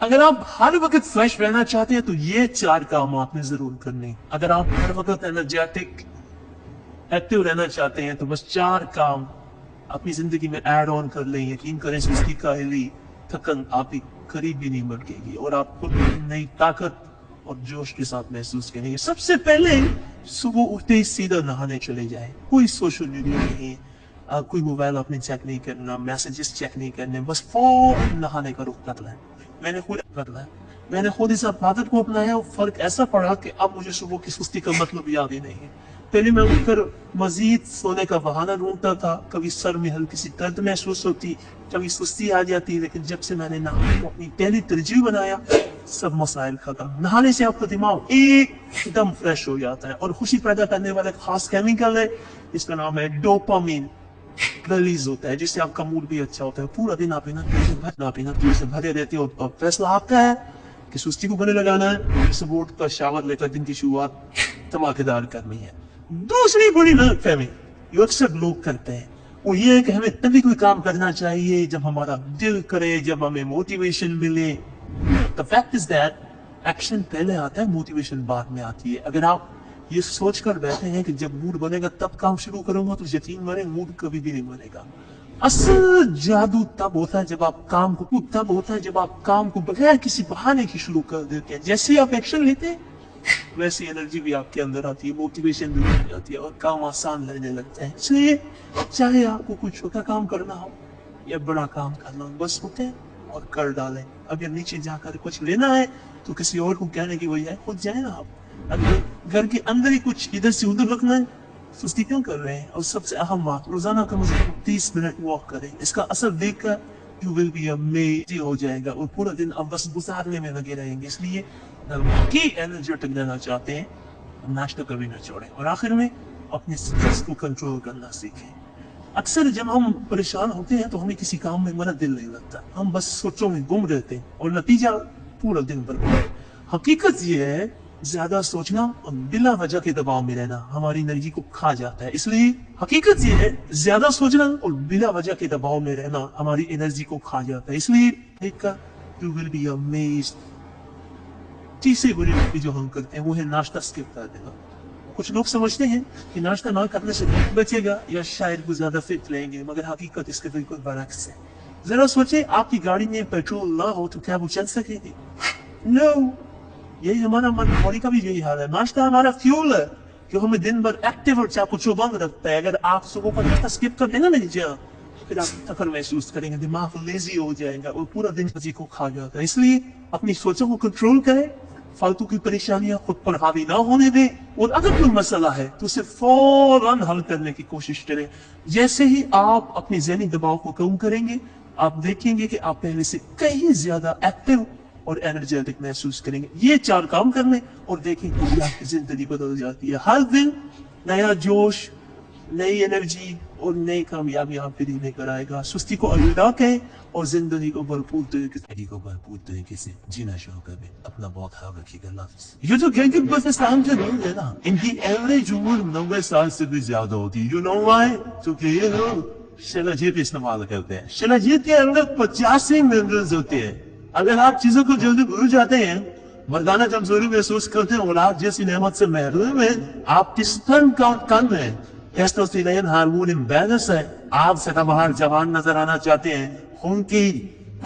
अगर आप हर वक्त फ्रेश रहना चाहते हैं तो ये 4 काम आपने जरूर करने। अगर आप हर वक्त एनर्जेटिक एक्टिव रहना चाहते हैं तो बस 4 काम अपनी जिंदगी में ऐड ऑन कर लें। यकीन करें सुस्ती काहली थकन आपकी करीब भी नहीं बढ़ेगी और आप खुद नई ताकत और जोश के साथ महसूस करेंगे। सबसे पहले सुबह उठते ही सीधा नहाने चले जाए। कोई सोशल मीडिया नहीं, कोई मोबाइल आपने चेक नहीं करना, मैसेजेस चेक नहीं करने, बस फौरन नहाने का रुख बदला है। मैंने खुद इस आदत को अपनाया और फर्क ऐसा पड़ा कि अब मुझे सुबह की सुस्ती का मतलब याद ही नहीं है। पहले मैं उठकर मजीद सोने का बहाना ढूंढता था, कभी सर में हल्की सी दर्द महसूस होती, कभी सुस्ती आ जाती, लेकिन जब से मैंने नहाने को अपनी पहली तरजीह बनाया सब मसाइल खत्म। नहाने से आपका दिमाग एकदम फ्रेश हो जाता है और खुशी पैदा करने वाला खास केमिकल है, इसका नाम है डोपामिन, रिलीज होता है, जिससे आपका मूड भी अच्छा होता है। पूरा दिन आप बिना से भरे रहते हो और फैसला आपका है कि सुस्ती को गले लगाना है, सुबह उठकर शावर लेकर दिन की शुरुआत धमाकेदार करनी है। दूसरी बड़ी गलतफहमी जो अक्सर लोग करते हैं वो ये है कि हमें तभी कोई काम करना चाहिए जब हमारा दिल करे, जब हमें मोटिवेशन मिले। The fact is that action पहले आता है, मोटिवेशन बाद में आती है। अगर आप ये सोचकर बैठे हैं कि जब मूड बनेगा तब काम शुरू करूंगा तो यकीन माने मूड कभी भी नहीं बनेगा। असल जादू तब होता है जब आप काम को बगैर किसी बहाने की शुरू कर देते हैं। जैसे आप एक्शन लेते हैं वैसी एनर्जी भी आपके अंदर आती है, मोटिवेशन भी बढ़ जाती है और काम आसान लगने लगता है। इसलिए चाहे आपको कोई छोटा काम करना हो या बड़ा काम करना हो, बस उठे और कर डालें। अगर नीचे जाकर कुछ लेना है तो किसी और को कहने की बजाय खुद जाए ना आप। अगर घर के अंदर ही कुछ इधर से उधर रखना है, सुस्ती क्यों कर रहे हैं? और सबसे अहम बात, रोजाना कम से कम 30 मिनट वॉक करें। इसका असर देखकर यू विल बी अमेजिंग हो जाएगा और पूरा दिन आप बस गुजारने में लगे रहेंगे। इसलिए की एनर्जेटिक रहना चाहते हैं नाश्ता कभी न छोड़ें। और आखिर में अपने स्ट्रेस को कंट्रोल करना सीखें। अक्सर जब हम परेशान होते हैं तो हमें किसी काम में हमारा दिल नहीं लगता, हम बस सोचों में गुम रहते हैं और नतीजा पूरा दिन बर्बाद। हकीकत ये है ज्यादा सोचना और बिला वजह के दबाव में रहना हमारी एनर्जी को खा जाता है। इसलिए हकीकत ये है ज्यादा सोचना और बिला वजह के दबाव में रहना हमारी एनर्जी को खा जाता है। इसलिए यू विल बी अमेज्ड। तीसरी बड़ी गलती जो हम करते हैं वो है नाश्ता स्किप कर देना। कुछ लोग समझते हैं कि नाश्ता ना करने से पेट बचेगा या शायद वो ज्यादा फिट रहेंगे, मगर हकीकत इसके बिल्कुल बरअक्स है। जरा सोचे आपकी गाड़ी में पेट्रोल ना हो तो क्या वो चल सकेगी? नो। यही हमारा मन बॉडी का भी यही हाल है। नाश्ता हमारा फ्यूल है जो हमें दिन भर एक्टिव और चाको बंद रखता है। अगर आप सुबह का नाश्ता स्किप कर देना नहीं फिर आप थकन महसूस करेंगे, दिमाग लेजी हो जाएगा और पूरा दिन एनर्जी को खा जाता है। इसलिए अपनी सोचों को कंट्रोल करें, फालतू की परेशानियां खुद पर हावी ना होने दें और अगर कोई मसला है तो उसे फौरन हल करने की कोशिश करें। जैसे ही आप अपने ज़हनी दबाव को कम करेंगे आप देखेंगे कि आप पहले से कहीं ज्यादा एक्टिव और एनर्जेटिक महसूस करेंगे। ये 4 काम करने और देखेंगे आपकी जिंदगी बदल जाती है। हर दिन नया जोश, नई एनर्जी और नई कामयाबी आपके लिए लेकर आएगा। सुस्ती को अलविदा कहें और जिंदगी को भरपूर तरीके से जीना शुरू करें। अपना बहुत ख्याल रखिएगा। ये जो गैंग बस इस्लाम के लोग है ना, इनकी एवरेज उम्र 90 साल से भी ज्यादा होती है। You know why? क्योंकि ये लोग शिलाजीत इस्तेमाल करते हैं। शिलाजीत के अंदर 85 मिनरल्स होते हैं। अगर आप चीजों को जल्दी भूल जाते हैं, मर्दाना कमजोरी महसूस करते हैं और आप जैसी नेमत से महरूम है, आपकी स्तन काउंट कम है, टेस्टोस्टेरोन हार्मोन इम्बैलेंस है, आप सदाबहार जवान नजर आना चाहते हैं, खून की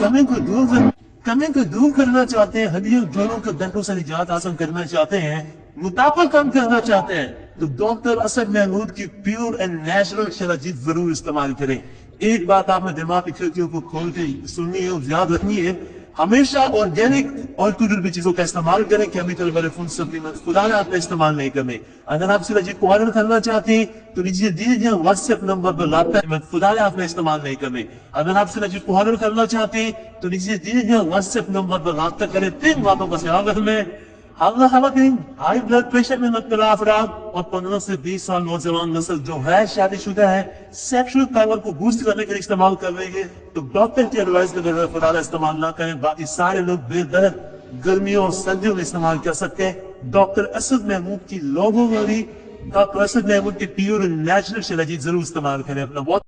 कमी को दूर करना चाहते हैं, हड्डियों जोड़ों के दर्दों से निजात हासिल करना चाहते हैं, मोटापा कम करना चाहते हैं, तो डॉक्टर असद महमूद की प्योर एंड नेचुरल शिलाजीत जरूर इस्तेमाल करें। एक बात आपने दिमाग की खिड़कियों को खोल के सुननी है और याद रखनी है, हमेशा ऑर्गेनिक और कुदरती चीजों का इस्तेमाल करें। केमिकल वाले फूड सप्लीमेंट खुदा ने आपने इस्तेमाल नहीं करें। अगर आप शिलाजीत को ऑर्डर करना चाहते हैं तो नीचे दिए गए व्हाट्सएप नंबर पर लाता खुदा ने आपने इस्तेमाल नहीं करें। अगर आप शिलाजीत को ऑर्डर करना चाहते हैं तो नीचे दिए गए व्हाट्सएप नंबर पर रब्ता करें। 3 बातों का ख्याल रखें, हाई ब्लड प्रेशर में मुब्तला अफराद और 15 से 20 साल नौजवान नस्ल जो है शादीशुदा है, सेक्सुअल पावर को बूस्ट करने के लिए इस्तेमाल कर रही है, तो डॉक्टर की एडवाइस के बगैर खुदा इस्तेमाल ना करें। बाकी सारे लोग बेदर्द गर्मियों और सर्दियों में इस्तेमाल कर सकते हैं। डॉक्टर असद महमूद की लोगों वाली डॉक्टर असद महमूद की प्योर नेचुरल शिलाजीत जरूर इस्तेमाल करें। अपना बहुत